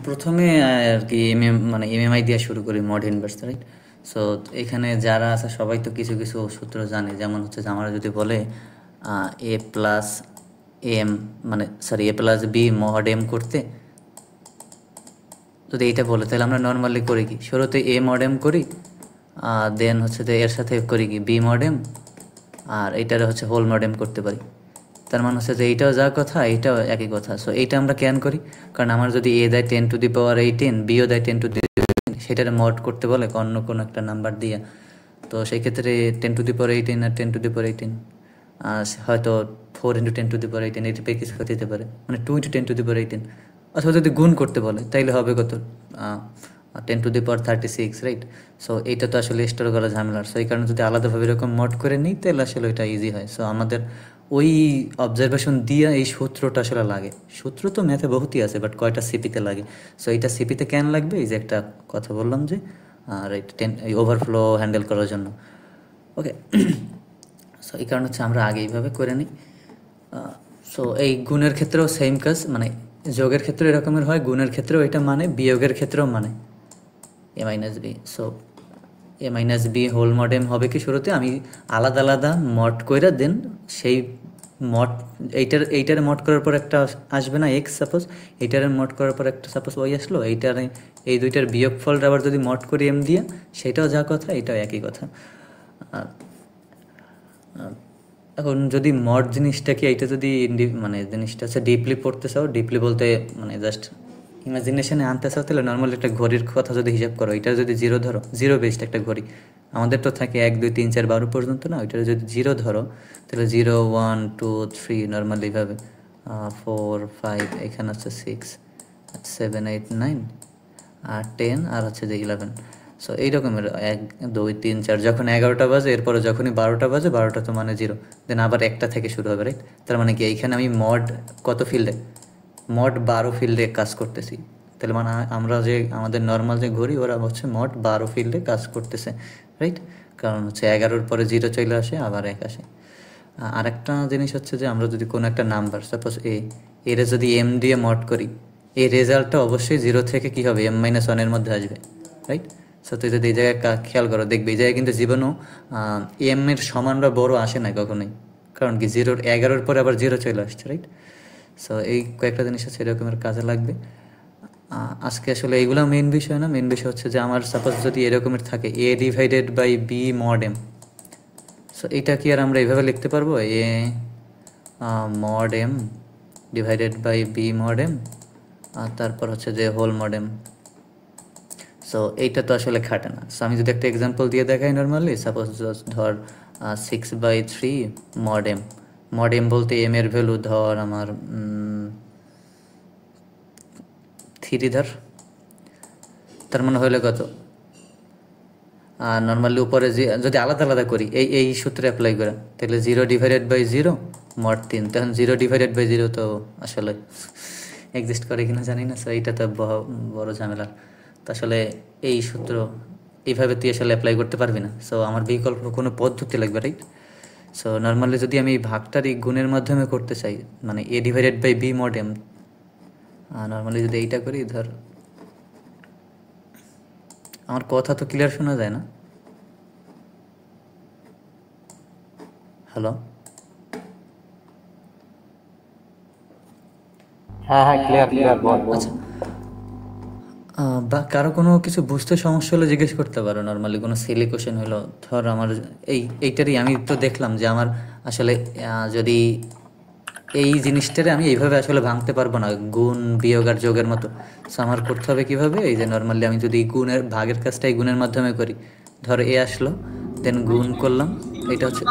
প্রথমে আর কি মানে এমএমআই দিয়ে শুরু করি, মড ইনভার্স, রাইট? সো এখানে যারা আছে সবাই তো কিছু কিছু সূত্র জানে, যেমন হচ্ছে যে আমরা যদি বলে এ প্লাস এম, মানে সরি এ প্লাস বি মড এম করতে, যদি এইটা বলে তাহলে আমরা নর্মালি করি কি, শুরুতে এ মড এম করি, দেন হচ্ছে যে এর সাথে করি কি বি মড এম, আর এইটারে হচ্ছে হোল মড এম করতে পারি। তার মানে হচ্ছে যে এইটাও যা কথা এইটাও একই কথা। সো এইটা আমরা ক্যান করি, কারণ আমার যদি এ দেয় 10^18, বিও দেয় 10^18, সেটার মড করতে বলে অন্য কোনো একটা নাম্বার দিয়ে। তো সেই ক্ষেত্রে 10^18 আর 10^18 হয়তো 4 × 10^18 এই টাইপের কিছু হতে পারে, মানে 2 × 10^18। অথবা যদি গুণ করতে বলে তাইলে হবে কত, 10^36, রাইট? সো এইটা তো আসলে স্টোর করা ঝামেলার। সো এই কারণে যদি আলাদাভাবে এরকম মড করে নিই তাহলে আসলে ওইটা ইজি হয়। সো আমাদের ওই অবজারভেশন দিয়ে এই সূত্রটা আসলে লাগে। সূত্র তো ম্যাথে বহুতই আছে, বাট কয়টা সিপিতে লাগে। সো এইটা সিপিতে কেন লাগবে, এই যে একটা কথা বললাম যে রাইট, এই ওভারফ্লো হ্যান্ডেল করার জন্য। ওকে। সো এই কারণ হচ্ছে আমরা আগে এইভাবে করে নিই। সো এই গুণের ক্ষেত্রেও সেম কাজ, মানে যোগের ক্ষেত্রে এরকমের হয়, গুণের ক্ষেত্রেও এটা মানে, বিয়োগের ক্ষেত্রেও মানে এ মাইনাস বি। সো এ মাইনাস বি হোল মডেম হবে কি, শুরুতে আমি আলাদা আলাদা মড কইরা দেন সেই মড, এইটারে মড করার পর একটা আসবে না এক্স, সাপোজ এইটারে মড করার পর একটা সাপোজ ওয়াই আসলো, এইটারে এই দুইটার বিয়োগ ফলটা আবার যদি মড করি এম দিয়া, সেটাও যা কথা এটাও একই কথা। আর এখন যদি মড জিনিসটাকে এইটা যদি মানে জিনিসটা হচ্ছে ডিপলি পড়তে চাও, ডিপলি বলতে মানে জাস্ট ইমাজিনেশনে আনতে চাও, তাহলে নর্মালি একটা ঘড়ির কথা যদি হিসাব করো, এটা যদি জিরো ধরো, জিরো বেসড একটা ঘড়ি, আমাদের তো থাকে 1 2 3 4 12 পর্যন্ত না, ওইটা যদি জিরো ধরো তাহলে 0 1 2 3 নর্মালি এইভাবে, 4 5, এখানে হচ্ছে 6 7 8 9 আর 10 আর হচ্ছে যে 11। সো এই রকমের 1 2 3 4, যখন 11টা বাজে এরপরে যখনই 12টা বাজে, 12টা তো মানে জিরো, দেন আবার একটা থেকে শুরু হবে, রাইট? তার মানে কি এইখানে আমি মড কত ফিল্ডে, মড 12 ফিল্ডে কাজ করতেছি। তাহলে মানে আমরা যে আমাদের নর্মাল যে ঘড়ি, ওরা হচ্ছে মড 12 ফিল্ডে কাজ করতেছে, রাইট? কারণ হচ্ছে 11-র পরে জিরো চলে আসে, আবার 1 আসে। আরেকটা জিনিস হচ্ছে যে আমরা যদি কোনো একটা নাম্বার সাপোজ এর যদি এম দিয়ে মড করি, এই রেজাল্টটা অবশ্যই জিরো থেকে কি হবে, m-1 এর মধ্যে আসবে, রাইট? সো তুই যদি এই জায়গায় খেয়াল করো, দেখবি এই জায়গায় কিন্তু জীবনও এম এর সমান বা বড় আসে না কখনোই, কারণ কি 11-র পরে আবার জিরো চলে আসছে, রাইট? সো এই কয়েকটা জিনিস আছে এরকমের কাজে লাগবে। আজকে আসলে এইগুলো মেন বিষয় না, মেন বিষয় হচ্ছে যে আমার সাপোজ যদি এরকমের থাকে a/b mod m। সো এটা কি আর আমরা এইভাবে লিখতে পারবো, A mod m divided by B mod m, আর তারপর হচ্ছে যে হোল mod m। সো এইটা তো আসলে খাটে না। সো আমি যদি একটা এক্সাম্পল দিয়ে দেখাই, নর্মালি সাপোজ ধর 6/3 mod m। mod m বলতে m এর ভ্যালু ধর আমার 3 ধর, তার মানে হইলে কত, আর নর্মালি উপরে যে যদি আলাদা আলাদা করি এই এই সূত্রে অ্যাপ্লাই করা, তাহলে 0/0 mod 3, তখন 0/0 তো আসলে এক্সিস্ট করে কিনা জানি না। সো এইটা তো বড় ঝামেলা। তো আসলে এই সূত্র এইভাবে তুই আসলে অ্যাপ্লাই করতে পারবি না। সো আমার বিকল্প কোনো পদ্ধতি লাগবে, রাইট? সো নর্মালি যদি আমি এই ভাগটার এই গুণের মাধ্যমে করতে চাই, মানে a/b mod m, নর্মালি যদি এইটা করি, ধর আমার কথা তো ক্লিয়ার শোনা যায় না? হ্যালো? হ্যাঁ হ্যাঁ, ক্লিয়ার ক্লিয়ার, বল বল। আচ্ছা, বা কারো কোনো কিছু বুঝতে সমস্যা হলে জিজ্ঞেস করতে পারো। নর্মালি কোনো সিলি কোশ্চেন হলো, ধর আমার এইটারই আমি তো দেখলাম যে আমার আসলে যদি এই জিনিসটারে আমি এইভাবে আসলে ভাঙতে পারবো না, গুণ বিয়োগ আর যোগের মতো। সো আমার করতে হবে কীভাবে, এই যে নর্মালি আমি যদি গুণের ভাগের কাজটা এই গুণের মাধ্যমে করি, ধর এ আসলো, দেন গুণ করলাম, এটা হচ্ছে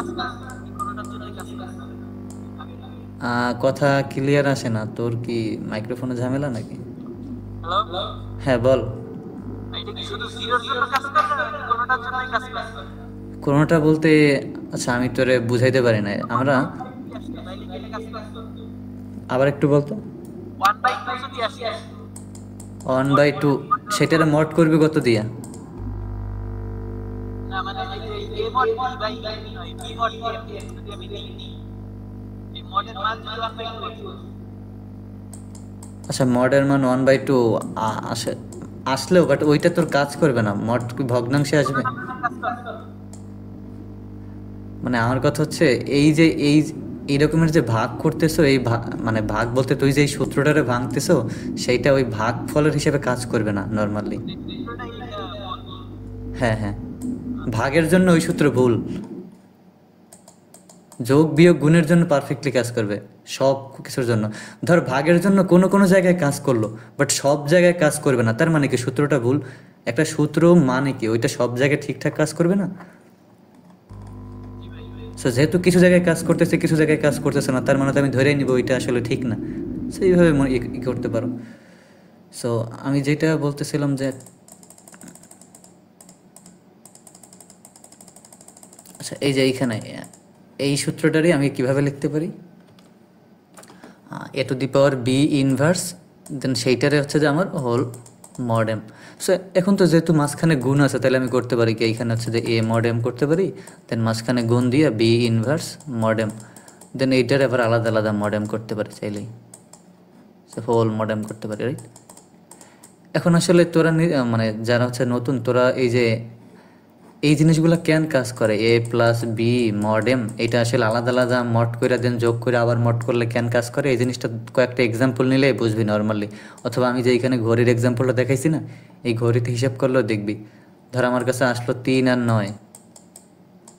কথা ক্লিয়ার আসে না তোর, কি মাইক্রোফোনে ঝামেলা নাকি? হ্যাঁ বল। কোনোটা বলতে, আচ্ছা আমি তোরে বুঝাইতে পারি না আমরা, আবার একটু বলতো। 1/2 সেটারে মড করবি কত দিয়া? আচ্ছা মডের মান 1/2 আসে, আসলেও বাট ওইটা তোর কাজ করবে না, মড কি ভগ্নাংশে আসবে? মানে আমার কথা হচ্ছে এই যে এই রকমের যে ভাগ করতেছো, মানে ভাগ বলতে তুই যে এই সূত্রটারে ভাঙতেছো, সেইটা ওই ভাগ ফলের হিসেবে কাজ করবে না নর্মালি। হ্যাঁ হ্যাঁ, ভাগের জন্য ওই সূত্র ভুল, যোগ বিয়োগ গুণের জন্য পারফেক্টলি কাজ করবে, সব কিছুর জন্য। ধর ভাগের জন্য কোনো কোনো জায়গায় কাজ করলো, বাট সব জায়গায় কাজ করবে না, তার মানে কি সূত্রটা ভুল? একটা সূত্র মানে কি ওইটা সব জায়গায় ঠিকঠাক কাজ করবে না। সো যেহেতু কিছু জায়গায় কাজ করতেছে কিছু জায়গায় কাজ করতেছে না, তার মানে তো আমি ধরেই নিব ওইটা আসলে ঠিক না। সো এইভাবে করতে পারো। সো আমি যেটা বলতেছিলাম যে, আচ্ছা এই যে এইখানে এই সূত্রটারই আমি কিভাবে লিখতে পারি, A to the power B inverse, then সেইটারে হচ্ছে যে আমার হোল মড এম। সো এখন তো যেহেতু মাঝখানে গুণ আছে, তাহলে আমি করতে পারি কি, এইখানে হচ্ছে যে এ মড এম করতে পারি, দেন মাঝখানে গুণ দিয়ে বি ইনভার্স মড এম, দেন এইটার আবার আলাদা আলাদা মড এম করতে পারি চাইলেই, সো হোল মড এম করতে পারি, রাইট? এখন আসলে তোরা মানে যারা হচ্ছে নতুন, তোরা এই যে এই জিনিসগুলো কেন কাজ করে, এ প্লাস বি মড এম, এটা আসলে আলাদা আলাদা মড করে দেন যোগ করে আবার মড করলে কেন কাজ করে, এই জিনিসটা কয়েকটা এক্সাম্পল নিলে বুঝবি নর্মালি। অথবা আমি যে এখানে ঘড়ির এক্সাম্পলটা দেখাইছি না, এই ঘড়িতে হিসাব করলেও দেখবি। ধর আমার কাছে আসলো 3 আর 9,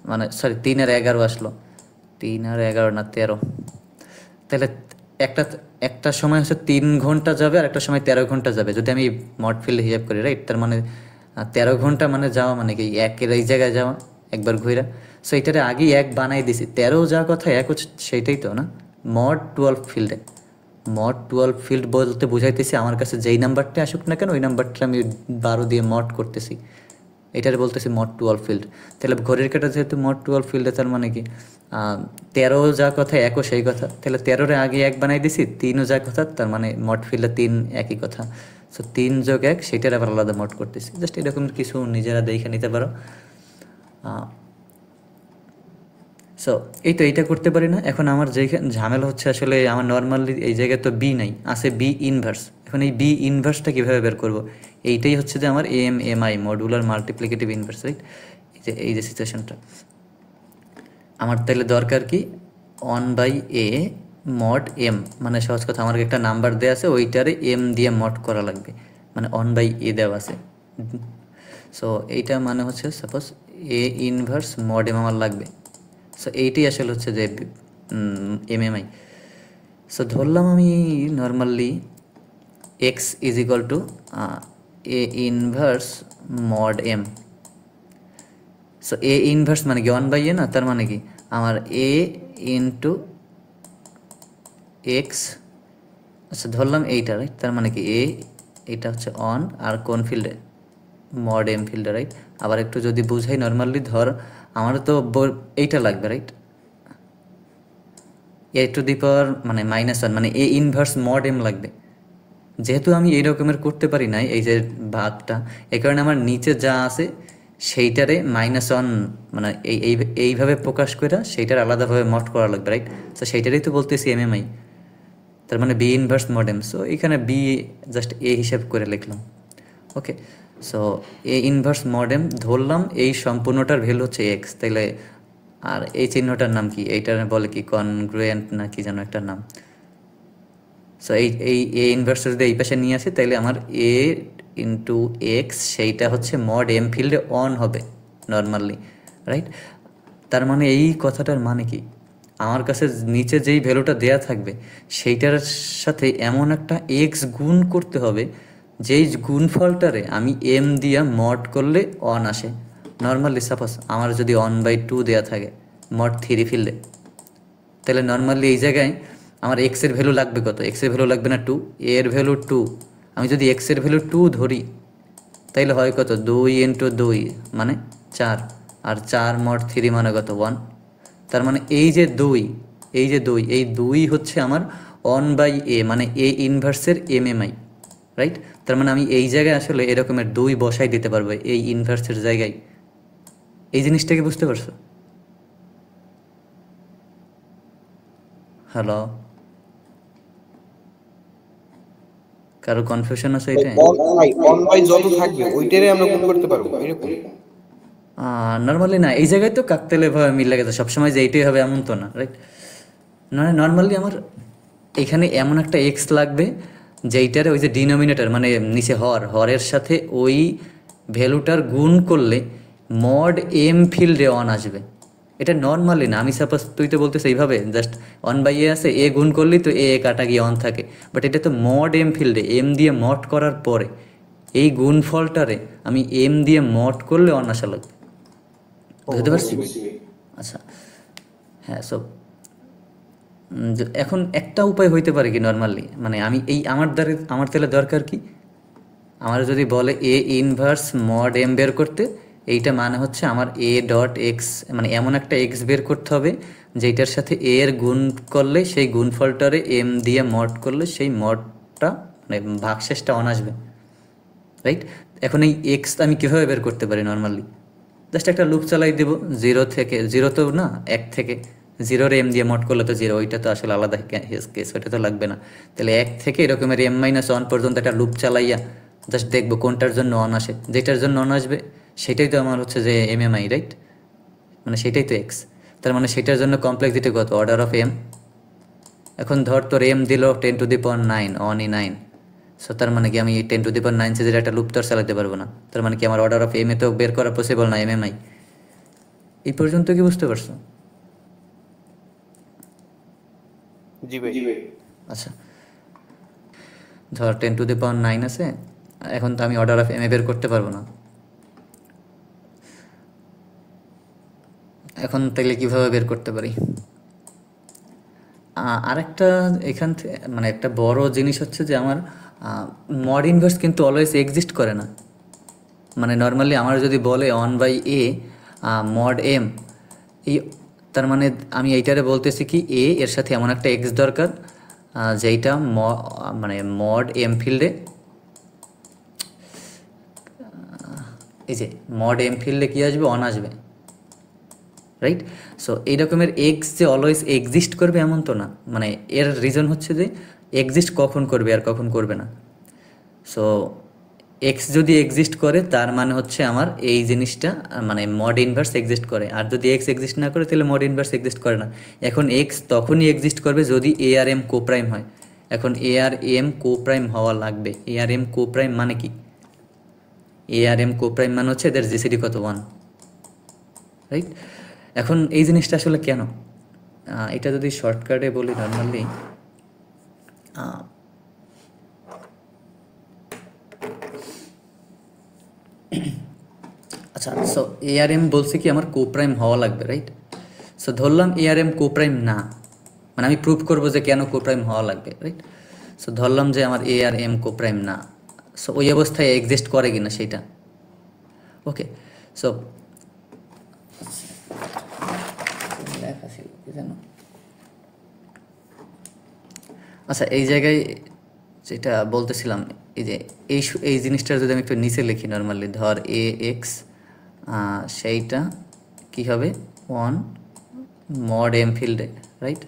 মানে সরি 3 আর 11 আসলো, 3 আর 11 না 13, তাহলে একটা একটা সময় হচ্ছে 3 ঘন্টা যাবে আর একটা সময় 13 ঘন্টা যাবে, যদি আমি মড ফিল্ড হিসাব করি, রাইট? তার মানে 13 ঘন্টা মানে যাওয়া মানে কি একের এই জায়গায় যাওয়া একবার ঘুরা। সো এইটারে আগেই এক বানাই দিছি, 13 যাওয়ার কথা এক হচ্ছে, সেইটাই তো না মড 12 ফিল্ডে। মড 12 ফিল্ড বলতে বুঝাইতেছি আমার কাছে যেই নাম্বারটা আসুক না কেন ওই নাম্বারটা আমি 12 দিয়ে মড করতেছি, এটার বলতেছি মড 12 ফিল্ড। তাহলে ঘড়ির কাঁটা যেহেতু মড 12 ফিল্ডে, তার মানে কি 13 যা কথা একও সেই কথা, তাহলে 13-রে আগে এক বানাই দিছি, 3ও যা কথা, তার মানে মড ফিল্ডে 3 একই কথা। সো 3 যোগ 1 সেটার আবার আলাদা মড করতেছি, জাস্ট এরকম কিছু নিজেরা দেখে নিতে পারো। সো এই তো এইটা করতে পারি না। এখন আমার যেখানে ঝামেলা হচ্ছে আসলে, আমার নর্মালি এই জায়গায় তো বি নাই, আছে বি ইনভার্স। এখন এই বি ইনভার্সটা কীভাবে বের করব, এইটাই হচ্ছে যে আমার M M I modular multiplicative inverse, right? এই যে সিচুয়েশনটা আমার তাহলে দরকার কি, 1/a মড এম, মানে সহজ কথা আমার একটা নাম্বার দেওয়া আছে ওইটারে এম দিয়ে মড করা লাগবে, মানে 1/a দেওয়া আছে। সো এইটা মানে হচ্ছে সাপোজ এ ইনভার্স মড এম আমার লাগবে। সো এইটাই আসলে হচ্ছে যে এমএমআই। সো ধরলাম আমি normally x is equal to a inverse mod M. So a inverse মানে কি 1/a না, তার মানে কি আমার এ ইন্টু এক্স, আচ্ছা ধরলাম এইটা, রাইট? তার মানে কি এটা হচ্ছে অন আর কোন ফিল্ডে, মড এম ফিল্ডে, রাইট? আবার একটু যদি বুঝাই নর্মালি, ধর আমার তো এইটা লাগবে, রাইট? এ টু দি পাওয়ার মানে -1 মানে এ ইনভার্স মড এম লাগবে। যেহেতু আমি এই রকমের করতে পারি নাই এই যে ভাগটা, এই কারণে আমার নিচে যা আছে সেইটারে -1 মানে এইভাবে প্রকাশ করে সেইটার আলাদাভাবে মড করা লাগবে, রাইট? সো সেইটারই তো বলতেছি এমএমআই, তার মানে বি ইনভার্স মডেম। সো এখানে বি জাস্ট এ হিসাব করে লিখলাম, ওকে? সো এ ইনভার্স মডেম ধরলাম, এই সম্পূর্ণটার ভ্যালু হচ্ছে এক্স, তাইলে আর এই চিহ্নটার নাম কি, এইটার বলে কি কনগ্রুয়েন্ট না কি যেন একটা নাম। সো এই এ ইনভার্স যদি এই পাশে নিয়ে আসি, তাইলে আমার এ ইন্টু এক্স সেইটা হচ্ছে মড এম ফিল্ডে অন হবে নর্মালি, রাইট? তার মানে এই কথাটার মানে কি, আমার কাছে নিচে যেই ভ্যালুটা দেয়া থাকবে সেইটার সাথে এমন একটা এক্স গুণ করতে হবে যেই গুণফলটারে আমি এম দিয়া মড করলে অন আসে। নর্মালি সাপোজ আমার যদি 1/2 দেয়া থাকে মড 3 ফিল্ডে, তাহলে নর্মালি এই জায়গায় আমার এক্সের ভ্যালু লাগবে কত, এক্সের ভ্যালু লাগবে না 2, এর ভ্যালু 2। আমি যদি এক্সের ভ্যালু 2 ধরি তাইলে হয় কত, 2 ইন্টু 2 মানে 4, আর 4 মড 3 মানে কত 1। তার মানে এই যে 2, এই 2 হচ্ছে আমার 1/a মানে এ ইনভার্সের এমএমআই, রাইট? তার মানে আমি এই জায়গায় আসলে এরকমের 2 বসাই দিতে পারবো এই ইনভার্সের জায়গায়। এই জিনিসটাকে বুঝতে পারছো? হ্যালো? কারো কনফিউশন আছে এটা? অন বাই যত থাকবে ওইটারে আমরা গুণ করতে পারবো এরকম। নর্মালি না, এই জায়গায় তো কাকতালে ভাবে মিলে গেছে, সবসময় যে এইটাই হবে এমন তো না, রাইট? মানে নর্মালি আমার এখানে এমন একটা এক্স লাগবে যেইটারে ওই যে ডিনোমিনেটর মানে নিচে হরের সাথে ওই ভ্যালুটার গুণ করলে মড এম ফিল্ডে অন আসবে। এটা নর্মালি না, আমি সাপোজ তুই তো বলতেছ এইভাবে জাস্ট অন বাই এ আছে, এ গুণ করলেই তো এ কাটা গিয়ে অন থাকে, বাট এটা তো মড এম ফিল্ডে এম দিয়ে মড করার পরে এই গুণফলটারে আমি এম দিয়ে মড করলে অন আসা লাগবে। বুঝতে পারছি? আচ্ছা, হ্যাঁ। সো এখন একটা উপায় হইতে পারে কি নর্মালি, মানে আমি এই আমার তাহলে দরকার কি, আমার যদি বলে এ ইনভার্স মড এম বের করতে, এইটা মানে হচ্ছে আমার এ ডট এক্স মানে এমন একটা এক্স বের করতে হবে যেটার সাথে এ এর গুণ করলে সেই গুণফলটারে এম দিয়ে মড করলে সেই মডটা মানে ভাগশেষটা অন আসবে, রাইট? এখন এই এক্স আমি কীভাবে বের করতে পারি নর্মালি? জাস্ট একটা লুপ চালাই দেবো জিরো থেকে, জিরো তো না, এক থেকে, জিরোর এম দিয়ে মড করলে তো জিরো, ওইটা তো আসলে আলাদা কেস, ওইটা তো লাগবে না। তাহলে এক থেকে এরকমের এম মাইনাস ওয়ান পর্যন্ত একটা লুপ চালাইয়া জাস্ট দেখবো কোনটার জন্য অন আসে, যেটার জন্য অন আসবে সেটাই তো আমার হচ্ছে যে এম এম আই, রাইট? মানে সেটাই তো এক্স, তার মানে সেটার জন্য কমপ্লেক্সিটি কত, অর্ডার অফ এম। এখন ধর তোর এম দিল 10⁹, অনই 9, সো তার মানে কি আমি 10⁹ সিজের একটা লুপ তো আর চালাতে পারবো না, তার মানে কি আমার অর্ডার অফ এম এ তো বের করা পসিবল না, এম এম আই। এই পর্যন্ত কি বুঝতে পারছো? জি ভাই। আচ্ছা, ধর 10⁹ আছে, এখন তো আমি অর্ডার অফ এম এ বের করতে পারবো না। এখন তাইলে কিভাবে বের করতে পারি? আরেকটা এখান থেকে মানে একটা বড় জিনিস হচ্ছে যে আমার মড ইনভার্স কিন্তু অলওয়েজ এক্সিস্ট করে না। মানে নর্মালি আমার যদি বলে one by a mod m, এই তার মানে আমি এইটারে বলতেছি কি এ এর সাথে এমন একটা এক্স দরকার যেইটা মানে মড এম ফিল্ডে, এই যে মড এম ফিল্ডে কী আসবে, অন আসবে, রাইট? সো এই রকমের এক্স যে অলওয়েজ এক্সিস্ট করবে এমন তো না, মানে এর রিজন হচ্ছে যে এক্সিস্ট কখন করবে আর কখন করবে না। সো এক্স যদি এক্সিস্ট করে তার মানে হচ্ছে আমার এই জিনিসটা মানে মড ইনভার্স এক্সিস্ট করে, আর যদি এক্স এক্সিস্ট না করে তাহলে মড ইনভার্স এক্সিস্ট করে না। এখন এক্স তখনই এক্সিস্ট করবে যদি এ আর এম কোপ্রাইম হয়। এখন এ আর এম কোপ্রাইম হওয়া লাগবে। এ আর এম কোপ্রাইম মানে কি? এ আর এম কোপ্রাইম মানে হচ্ছে এদের জিসিডি কত, 1, রাইট? এখন এই জিনিসটা আসলে কেন, এটা যদি শর্টকাটে বলি নর্মালি, আচ্ছা, সো এ আর এম বলছে কি আমার কোপ্রাইম হওয়া লাগবে, রাইট? সো ধরলাম এ আর এম কোপ্রাইম না, মানে আমি প্রুভ করবো যে কেন কোপ্রাইম হওয়া লাগবে, রাইট? সো ধরলাম যে আমার এ আর এম কোপ্রাইম না, সো ওই অবস্থায় এক্সিস্ট করে কিনা সেইটা। ওকে, সো আচ্ছা, এই জায়গায় যেটা বলতেছিলাম, এই যে এই জিনিসটার যদি আমি একটু নিচে লিখি নর্মালি, ধর এ এক্স সেইটা কী হবে, 1 মড এম ফিল্ডে, রাইট?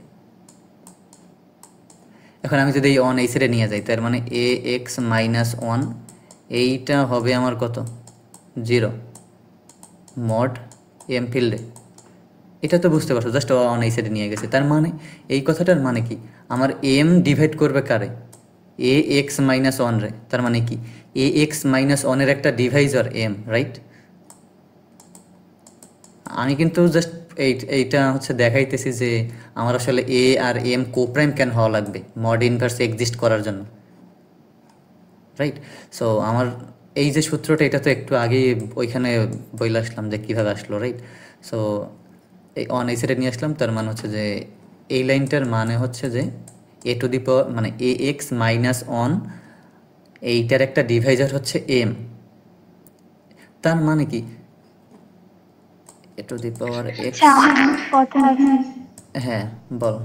এখন আমি যদি এই অন এই সাইডে নিয়ে যাই, তার মানে এ এক্স মাইনাস 1 এইটা হবে আমার কত, 0 মড এম ফিল্ডে। এটা তো বুঝতে পারছো, জাস্ট অন এই সাইডে নিয়ে গেছে, তার মানে এই কথাটার মানে কি, আমার এম ডিভাইড করবে কারে, এ এক্স মাইনাস 1 রে, তার মানে কি এ এক্স মাইনাস 1-এর একটা ডিভাইজার এম, রাইট? আমি কিন্তু জাস্ট এইটা হচ্ছে দেখাইতেছি যে আমার আসলে এ আর এম কোপ্রাইম কেন হওয়া লাগবে মড ইনভার্স এক্সিস্ট করার জন্য, রাইট? সো আমার এই যে সূত্রটা, এটা তো একটু আগেই ওইখানে বইলে আসলাম যে কীভাবে আসলো, রাইট? সো এই অন এই সাইডে নিয়ে আসলাম, তার মানে হচ্ছে যে এই লাইনটার মানে হচ্ছে যে এ টু দি পাওয়ার মানে এ এক্স মাইনাস 1 এইটার একটা ডিভাইজার হচ্ছে এম, তার মানে কি A to the power x. কথা আছে, হ্যাঁ বল।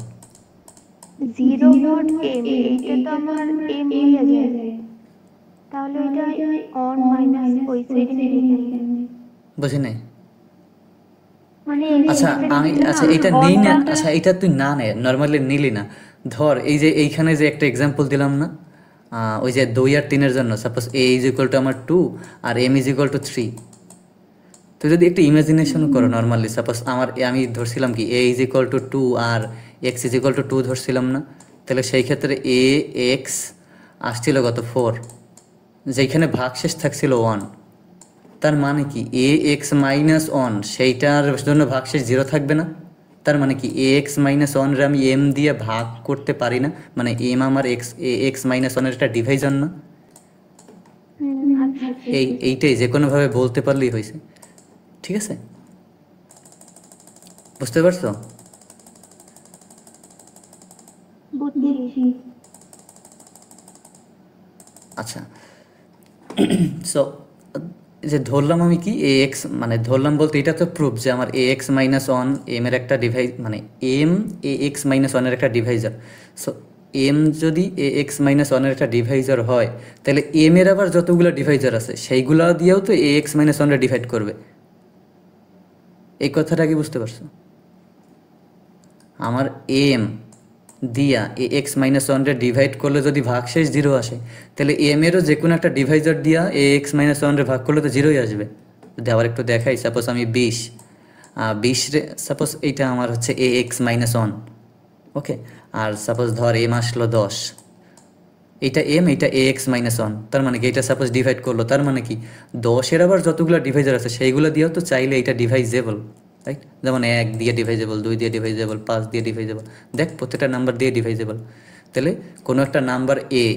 0 নট এম, এইটা তো আমার এম হয়ে যায়, তাহলে এটা অন মাইনাস ওই সাইডে লিখে বুঝি নাই। মানে আচ্ছা আচ্ছা এটা নেই না, আচ্ছা এটা তুই না নে, নর্মালি নিলি না। ধর এই যে এইখানে যে একটা এক্সাম্পল দিলাম না, ওই যে 2 আর 3 এর জন্য suppose a is equal two আমার 2 আর m ইজ ইকুয়াল টু 3। তো যদি একটু ইমাজিনেশন করো নর্মালি, সাপোজ আমি ধরছিলাম কি a ইজ ইকুয়াল টু 2 আর x ইজ ইকুয়াল টু 2 ধরছিলাম না, তাহলে সেই ক্ষেত্রে a x আসছিল কত 4, যেখানে ভাগশেষ থাকছিল 1। তার মানে কি a x মাইনাস 1 সেইটার জন্য ভাগশেষ 0 থাকবে না। তার মানে কি a x মাইনাস 1 রে আমি m দিয়ে ভাগ করতে পারি না, মানে m আমার a x মাইনাস 1 এর একটা ডিভাইজার না। আচ্ছা এইটাই যে কোনোভাবে বলতে পারলেই হয়েছে, ঠিক আছে? বুঝতে পারছো? বুঝছি। আচ্ছা, সো যে ধরলাম আমি কি এ এক্স, মানে ধরলাম বলতে এটা তো প্রুফ যে আমার এ এক্স মাইনাস ওয়ান এম এর একটা ডিভাইস, মানে এম এ এক্স মাইনাস ওয়ানের একটা ডিভাইজার। সো এম যদি এ এক্স মাইনাস ওয়ানের একটা ডিভাইজার হয়, তাহলে এম এর আবার যতগুলো ডিভাইজার আছে সেইগুলো দিয়েও তো এ এক্স মাইনাস ওয়ানটা ডিভাইড করবে। এই কথাটা কি বুঝতে পারছো? আমার এম দিয়া এ এক্স মাইনাস ওয়ানটা ডিভাইড করলে যদি ভাগশেষ 0 আসে, তাহলে এম এরও যে কোনো একটা ডিভাইজার দিয়া এ এক্স মাইনাস ওয়ানরে ভাগ করলে তো 0ই আসবে। যদি আবার একটু দেখাই, সাপোজ আমি 20 রে, সাপোজ এইটা আমার হচ্ছে এ x minus one, okay. Are suppose ধর এম আসলো 10, এইটা এম, এইটা এ এক্স মাইনাস ওয়ান। তার মানে কি এটা সাপোজ ডিভাইড করলো, তার মানে কি 10-এর আবার যতগুলো ডিভাইজার আছে সেইগুলো দিয়েও তো চাইলে এটা ডিভাইজেবল, রাইট? যেমন 1 দিয়ে ডিভাইজেবল, 2 দিয়ে ডিভাইজেবল, 5 দিয়ে ডিভাইজেবল। দেখ প্রত্যেকটা নাম্বার দিয়ে ডিভাইজেবল। তাহলে কোনো একটা নাম্বার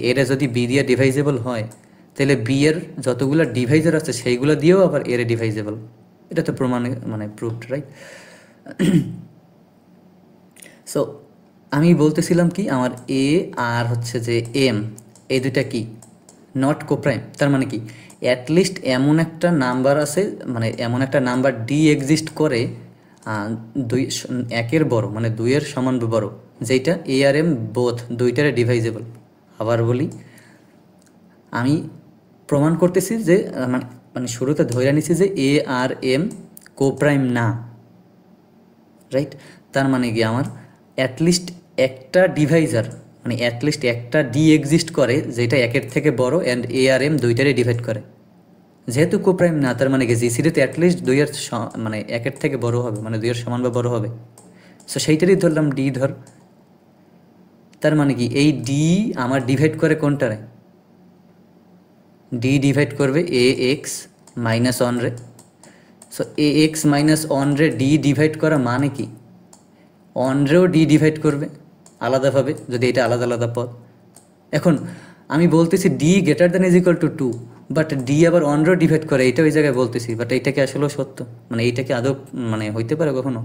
এরা যদি বি দিয়ে ডিভাইজেবল হয়, তাহলে বি এর যতগুলো ডিভাইজার আছে সেইগুলো দিয়েও আবার এর ডিভাইজেবল। এটা তো প্রমাণ, মানে প্রুফড, রাইট? সো আমি বলতেছিলাম কি আমার এ আর হচ্ছে যে এম, এই দুইটা কি নট কোপ্রাইম। তার মানে কি অ্যাটলিস্ট এমন একটা নাম্বার আছে, মানে এমন একটা নাম্বার ডি এক্সিস্ট করে একের বড়, মানে 2-এর সমান বা বড়, যেটা এ আর এম বোথ দুইটারে ডিভাইজেবল। আবার বলি, আমি প্রমাণ করতেছি যে মানে শুরুতে ধরে নিছি যে এ আর এম কোপ্রাইম না, রাইট? তার মানে কি আমার অ্যাটলিস্ট একটা ডিভাইজার, মানে অ্যাটলিস্ট একটা ডি এক্সিস্ট করে যেটা একের থেকে বড় অ্যান্ড এ আর এম দুইটারে ডিভাইড করে। যেহেতু কোপ্রাইম না, তার মানে কি জিসিডিতে অ্যাটলিস্ট 2-এর মানে একের থেকে বড় হবে, মানে 2-এর সমান বা বড় হবে। সো সেইটারই ধরলাম ডি ধর। তার মানে কি এই ডি আমার ডিভাইড করে কোনটারে? ডি ডিভাইড করবে এ এক্স মাইনাস ওয়ান রে। সো এ এক্স মাইনাস ওয়ান রে ডি ডিভাইড করা মানে কি অন রেও ডি ডিভাইড করবে আলাদাভাবে, যদি এটা আলাদা আলাদা পদ। এখন আমি বলতেছি D greater than is equal to 2, but D আবার অন রেও ডিভাইড করে, এইটা ওই জায়গায় বলতেছি। বাট এইটা কি আসলেও সত্য? মানে এইটা কি আদৌ মানে হইতে পারে কখনো?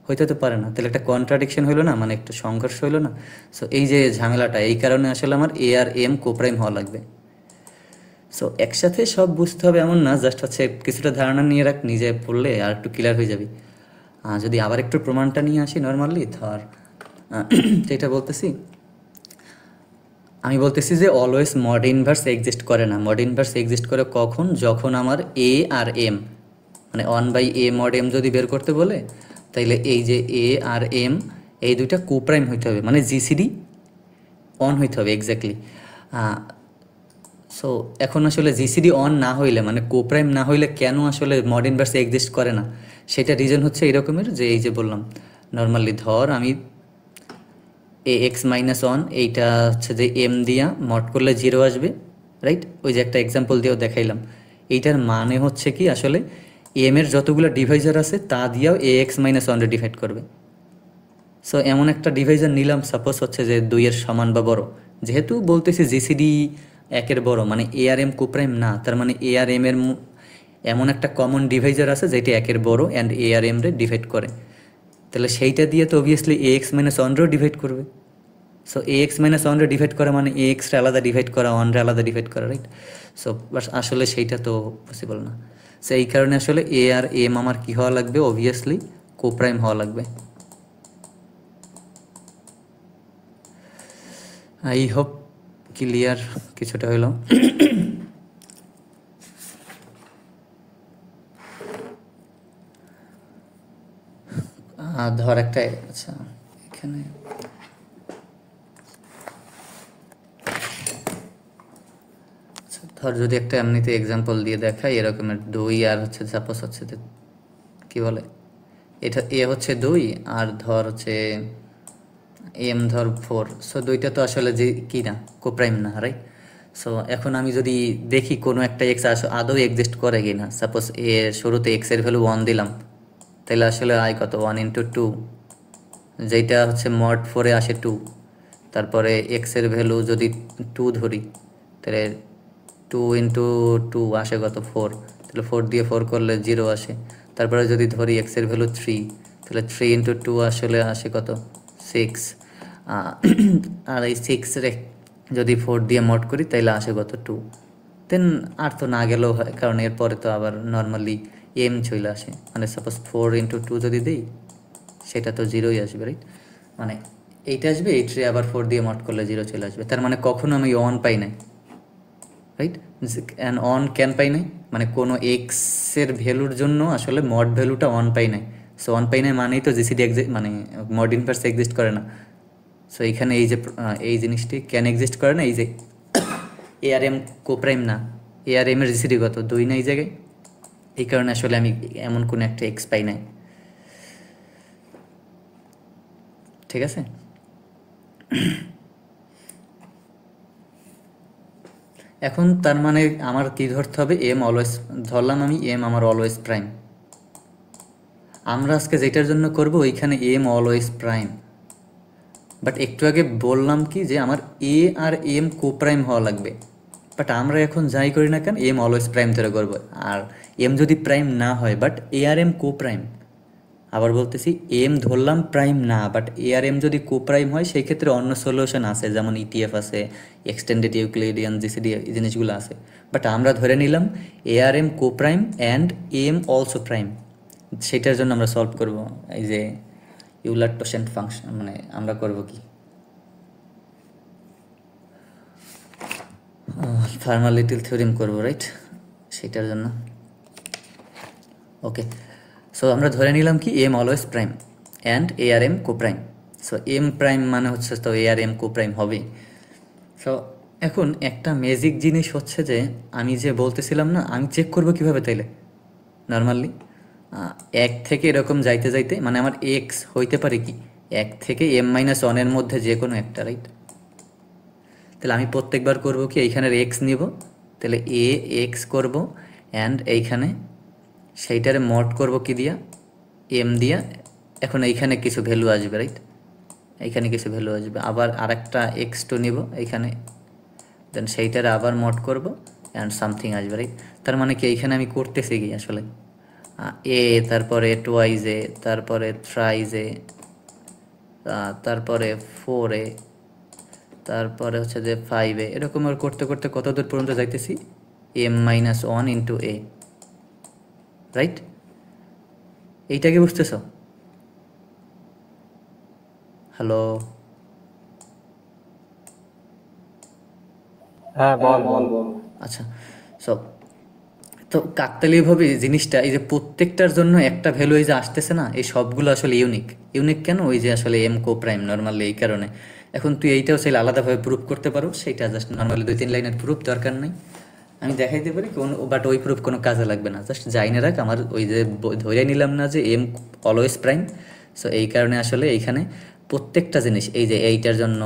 হইতে তো পারে না। তাহলে একটা কন্ট্রাডিকশন হইলো না, মানে একটা সংঘর্ষ হইলো না। সো এই যে ঝামেলাটা, এই কারণে আসলে আমার এ আর এম কোপ্রাইম হওয়া লাগবে। সো একসাথে সব বুঝতে হবে এমন না, জাস্ট হচ্ছে কিছুটা ধারণা নিয়ে রাখ, নিজে পড়লে আর একটু ক্লিয়ার হয়ে যাবে। যদি আবার একটু প্রমাণটা নিয়ে আসি নর্মালি, ধর যেটা বলতেছি, আমি বলতেছি যে অলওয়েজ মড ইনভার্স এক্সিস্ট করে না। মড ইনভার্স এক্সিস্ট করে কখন? যখন আমার এ আর এম, মানে 1/a mod m যদি বের করতে বলে, তাইলে এই যে এ আর এম এই দুইটা কোপ্রাইম হইতে হবে, মানে জিসিডি অন হইতে হবে এক্স্যাক্টলি। সো এখন আসলে জিসিডি অন না হইলে, মানে কোপ্রাইম না হইলে কেন আসলে মড ইনভার্স এক্সিস্ট করে না, সেটা রিজন হচ্ছে এরকমের যে এই যে বললাম নর্মালি ধর আমি এ এক্স মাইনাস ওয়ান, এইটা হচ্ছে যে এম দিয়া মড করলে 0 আসবে, রাইট? ওই যে একটা এক্সাম্পল দিয়েও দেখাইলাম। এইটার মানে হচ্ছে কি আসলে এম এর যতগুলো ডিভাইজার আছে তা দিয়েও এ এক্স মাইনাস ওয়ানটা ডিভাইড করবে। সো এমন একটা ডিভাইজার নিলাম, সাপোজ হচ্ছে যে 2-এর সমান বা বড়, যেহেতু বলতেছি জিসিডি একের বড়, মানে এ আর এম কোপ্রাইম না, তার মানে এ আর এম এর এমন একটা কমন ডিভাইজার আছে যেটা একের বড় অ্যান্ড এ আর এম রে ডিভাইড করে। তাহলে সেইটা দিয়ে তো অবভিয়াসলি এ এক্স মাইনাস ওয়ানরেও ডিভাইড করবে। সো এ এক্স মাইনাস ওয়ানরে ডিভাইড করা মানে এ এক্সরে আলাদা ডিভাইড করা, ওয়ানরে আলাদা ডিভাইড করা, রাইট? সো বাট আসলে সেইটা তো পসিবল না। সো এই কারণে আসলে এ আর এম আমার কী হওয়া লাগবে? অবভিয়াসলি কোপ্রাইম হওয়া লাগবে। আই হোপ ক্লিয়ার কিছুটা হইল। ধর একটা, আচ্ছা এখানে ধর যদি একটা এমনিতে এক্সাম্পল দিয়ে দেখাই, এরকমের 2 আর হচ্ছে সাপোজ হচ্ছে যে কি বলে, এটা এ হচ্ছে 2 আর ধর হচ্ছে এম ধর 4। সো দুইটা তো আসলে যে কি না, কোপ্রাইম না, রাইট? সো এখন আমি যদি দেখি কোনো একটা এক্স আদৌ এক্সিস্ট করে কি না, সাপোজ এ শুরুতে এক্স এর ভ্যালু 1 দিলাম, তাহলে আসলে আয় কত, 1 ইন্টু 2, যেটা হচ্ছে মড 4-এ আসে 2। তারপরে এক্স এর ভ্যালু যদি 2 ধরি, তাহলে 2 ইন্টু 2 আসে কত, 4। তাহলে 4 দিয়ে 4 করলে 0 আসে। তারপরে যদি ধরি এক্স এর ভ্যালু 3, তাহলে 3 ইন্টু 2 আসলে আসে কত, 6। আর এই 6 রে যদি 4 দিয়ে মড করি তাইলে আসে কত, 2। দেন আর তো না গেলেও হয়, কারণ এরপরে তো আবার নর্মালি এম চলে আসে। মানে সাপোজ 4 ইন্টু 2 যদি দিই, সেটা তো 0ই আসবে, রাইট? মানে এইটা আসবে, এইটরে আবার 4 দিয়ে মড করলে 0 চলে আসবে। তার মানে কখনো আমি অন পাই নাই, রাইট? অ্যান্ড অন ক্যান পাই নাই, মানে কোনো এক্সের ভ্যালুর জন্য আসলে মড ভ্যালুটা অন পাই নাই। সো অন পাই নাই মানেই তো জিসিডি মানে মড ইনভার্স এক্সিস্ট করে না। সো এইখানে এই যে এই জিনিসটি ক্যান এক্সিস্ট করে না, এই যে এ আর এম কোপ্রাইম না, এ আর এমের জিসিডি কত, 2 না এই জায়গায়। এই কারণে আসলে আমি এমন কোনো একটা এক্স পাই নাই, ঠিক আছে? এখন তার মানে আমার কি ধরতে হবে, এম অলওয়েজ ধরলাম আমি, এম আমার অলওয়েজ প্রাইম। আমরা আজকে যেটার জন্য করব ওইখানে এম অলওয়েজ প্রাইম। বাট একটু আগে বললাম কি যে আমার এ আর এম কোপ্রাইম হওয়া লাগবে। বাট আমরা এখন যাই করি না কেন, এম অলওয়েজ প্রাইম ধরে করবো। আর এম যদি প্রাইম না হয় বাট এ আর এম কোপ্রাইম, আবার বলতেছি এম ধরলাম প্রাইম না, বাট এ আর এম যদি কোপ্রাইম হয় সেই ক্ষেত্রে অন্য সলিউশন আছে, যেমন ইটিএফ আছে, এক্সটেন্ডেড ইউক্লিডিয়ান জিসিডি, এই জিনিসগুলো আছে। বাট আমরা ধরে নিলাম এ আর M coprime and M also prime. সেটার জন্য আমরা সলভ করব এই যে ইউলার-টোশেন্ট ফাংশন, মানে আমরা করব কি, ফার্মা-লিটল থিওরেম করব, রাইট? সেটার জন্য ওকে। সো আমরা ধরে নিলাম কি এম অলওয়েজ প্রাইম অ্যান্ড এ আর M coprime. So m prime মানে হচ্ছে তো এ আর এম কোপ্রাইম হবেই। সো এখন একটা ম্যাজিক জিনিস হচ্ছে যে আমি যে বলতেছিলাম না, আমি চেক করব কিভাবে তাইলে নর্মালি 1 থেকে এরকম যাইতে যাইতে, মানে আমার এক্স হইতে পারে কি 1 থেকে m-1 এর মধ্যে যে কোনো একটা, রাইট? তাহলে আমি প্রত্যেকবার করব কি এইখানের এক্স নিব, তাহলে এ এক্স করব অ্যান্ড এইখানে সেইটারে মড করব কি দিয়া, এম দিয়া। এখন এইখানে কিছু ভ্যালু আসবে, রাইট? এইখানে কিছু ভ্যালু আসবে, আবার আরেকটা x2 নিব এইখানে, দেন সেইটারে আবার মড করব অ্যান্ড সামথিং আসবে, রাইট? তার মানে কি এইখানে আমি করতেছি কি আসলে এ, তারপরে টোয়াইজ এ, তারপরে থ্রাইজ এ, তারপরে 4 এ, তারপরে হচ্ছে যে 5 এ, এরকম আর করতে করতে কত দূর পর্যন্ত যাইতেছি, m-1 ইন্টু এ, রাইট? এইটা কি বুঝতেছ? হ্যালো? হ্যাঁ, বল বল। আচ্ছা, সো তো কাকতালীয়ভাবে জিনিসটা এই যে প্রত্যেকটার জন্য একটা ভ্যালু এই যে আসতেছে না, এই সবগুলো আসলে ইউনিক। ইউনিক কেন? ওই যে আসলে এম কোপ্রাইম নর্মালি, এই কারণে। এখন তুই এইটাও চাইলে আলাদাভাবে প্রুফ করতে পারো, সেইটা জাস্ট নর্মালি 2-3 লাইনের প্রুফ দরকার নেই, আমি দেখাইতে পারি কোনো, বাট ওই প্রুফ কোনো কাজে লাগবে না। জাস্ট জাইনে রাখ, আমার ওই যে ধরে নিলাম না যে এম অলওয়েজ প্রাইম। সো এই কারণে আসলে এইখানে প্রত্যেকটা জিনিস এই যে এইটার জন্য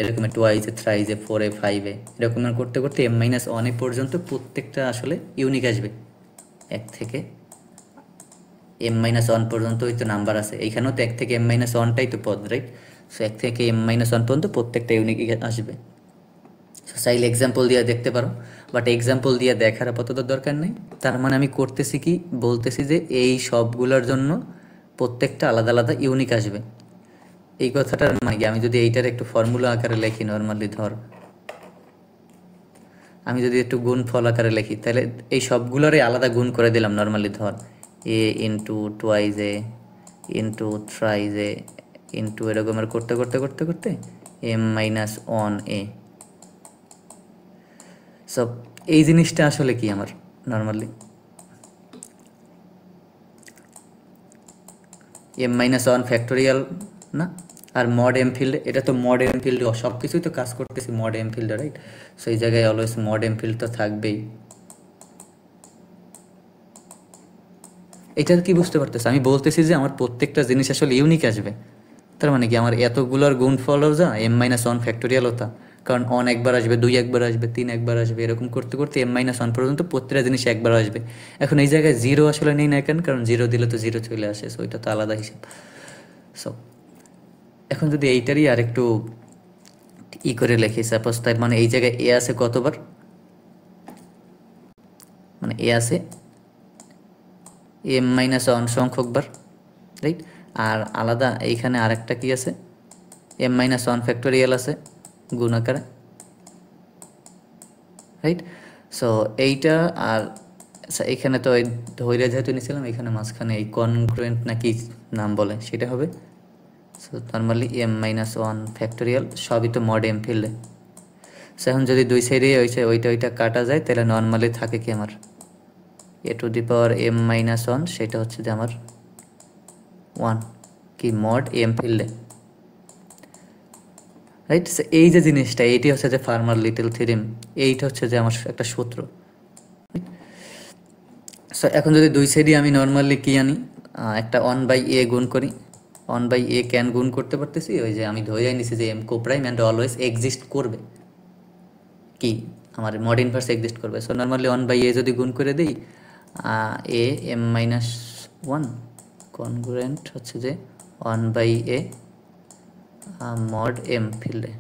এরকম টোয়াইজে, থ্রাইজে, 4-এ, 5-এ, এরকম করতে করতে m-1 পর্যন্ত প্রত্যেকটা আসলে ইউনিক আসবে। 1 থেকে m-1 পর্যন্তই তো নাম্বার আছে, এইখানেও তো 1 থেকে m-1টাই তো পদ, রাইট? সো 1 থেকে m-1 পর্যন্ত প্রত্যেকটা ইউনিক আসবে। সো চাইলে এক্সাম্পল দিয়ে দেখতে পারো, বাট এক্সাম্পল দিয়ে দেখার আপাতত দরকার নেই। তার মানে আমি করতেছি কি, বলতেছি যে এই সবগুলোর জন্য প্রত্যেকটা আলাদা আলাদা ইউনিক আসবে। এই কথাটার মানে কি, আমি যদি এইটার একটু ফর্মুলা আকারে লিখি নর্মালি, ধর আমি যদি একটু গুণ ফল আকারে লিখি, তাহলে এই সবগুলোরই আলাদা গুণ করে দিলাম নর্মালি, ধর A into twice A into thrice A into এরকমের করতে করতে করতে করতে m-1 এ। সো এই জিনিসটা আসলে কি আমার নর্মালি m-1 ফ্যাক্টোরিয়াল না, আর মড এম ফিল্ড, এটা তো মড এম ফিল্ড, সব কিছুই তো কাজ করতেছি মড এম ফিল্ডে, রাইট? সো এই জায়গায় অলওয়েজ মড এম ফিল্ড তো থাকবেই। এটা কি বুঝতে পারতেছে? আমি বলতেছি যে আমার প্রত্যেকটা জিনিস আসলে ইউনিক আসবে। তার মানে কি আমার এতগুলোর গুণফল যা এম মাইনাস ওয়ান ফ্যাক্টোরিয়াল হতা, কারণ অন একবার আসবে, 2 একবার আসবে, 3 একবার আসবে, এরকম করতে করতে এম মাইনাস ওয়ান পর্যন্ত প্রত্যেকটা জিনিস একবার আসবে। এখন এই জায়গায় 0 আসলে নেই না কেন? কারণ 0 দিলে তো 0 চলে আসে, সো এটা তো আলাদা হিসাব। সো এখন যদি এইটারই আর একটু করে লিখি সাপোজ, তার মানে এই জায়গায় এ আছে কতবার, মানে এ আছে এম মাইনাস ওয়ান সংখ্যকবার, রাইট? আর আলাদা এইখানে আরেকটা কি আছে, এম মাইনাস ওয়ান ফ্যাক্টোরিয়াল আছে গুণ আকারে, রাইট? সো এইটা আর আচ্ছা, এখানে তো ওই ধৈর্য যেহেতু নিয়েছিলাম, এখানে মাঝখানে এই কনগ্রুয়েন্ট নাকি নাম বলে সেটা হবে। So normally m minus one factorial, সবই তো মড এম ফিল্ডে। সো এখন যদি দুই সাইডে ওইটা কাটা যায়, তাহলে নর্মালি থাকে কি আমার A to the power M minus one, সেটা হচ্ছে যে আমার 1 কি মড এম ফিল্ডে, রাইট? এই যে জিনিসটা, এইটি হচ্ছে যে ফার্মার লিটল থিওরেম, এইটা হচ্ছে যে আমার একটা সূত্র। সো এখন যদি দুই সাইডে আমি নর্মালি কি আনি, একটা 1/a গুণ করি, 1/a ক্যান গুণ করতে পারতেছি, ওই যে আমি ধরে নিছি যে m coprime and always exist করবে, কি আমার মড ইনভার্স এক্সিস্ট করবে। সো নর্মালি 1/a যদি গুণ করে দিই, a m minus one congruent হচ্ছে যে 1/a মড এম ফিল্ডে।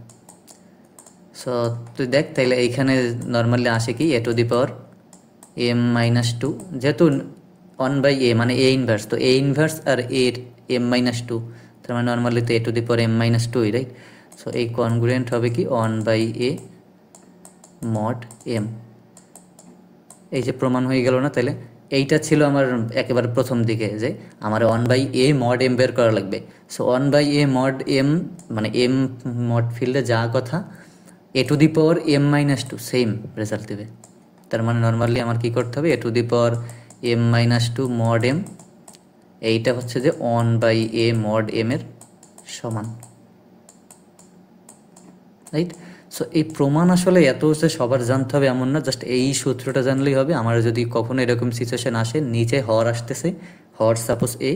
সো তুই দেখ তাইলে এইখানে নর্মালি আসে কি A to the power M minus two, যেহেতু 1/a মানে এ ইনভার্স, তো এ ইনভার্স আর এর এম মাইনাস টু, তার মানে নর্মালি তো A to the power M minus two, right? So এই কনগ্রুয়েন্ট হবে কি 1/a মড এম। এই যে প্রমাণ হয়ে গেল না? তাহলে এইটা ছিল আমার একেবারে প্রথম দিকে যে আমার 1/a মড এম বের করা লাগবে। সো 1/a মড এম মানে এম মড ফিল্ডে যা কথা, A to the power M minus two same result দেবে। তার মানে নর্মালি আমার কি করতে হবে, A to the power M minus two mod M, এইটা হচ্ছে যে 1/a মড এম এর সমান, রাইট? সো এই প্রমাণ আসলে এত হচ্ছে সবার জানতে হবে এমন না, জাস্ট এই সূত্রটা জানলেই হবে। আমার যদি কখনো এরকম সিচুয়েশন আসে, নিচে হর আসতেছে, হর সাপোজ এ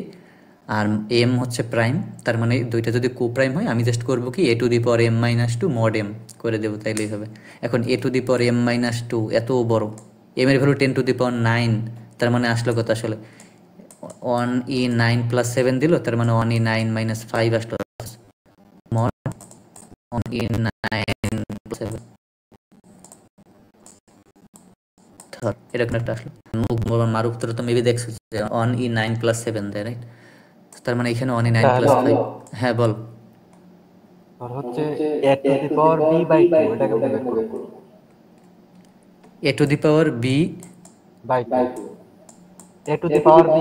আর এম হচ্ছে প্রাইম, তার মানে দুইটা যদি কো প্রাইম হয়, আমি জাস্ট করবো কি A to the power M minus two mod M করে দেবো, তাইলেই হবে। এখন A to the power M minus two এত বড়, এম এর ভ্যালু 10 টু দি পাওয়ার 9, তার মানে আসলো কত আসলে 1e9 প্লাস 7 দিল, তার মানে 1e9 মাইনাস 5 আসলো, মড 1e9 7 এরকম একটা আসলো। মার উত্তর তো মেবি দেখছো যে 1e9 প্লাস 7 দেয়, রাইট? তার মানে এখানে 1e9 প্লাস 5। হ্যাঁ বল। আর হচ্ছে a to the power b/2, এটা কেমনে বের করব? A to the power B by 2, a to the power b,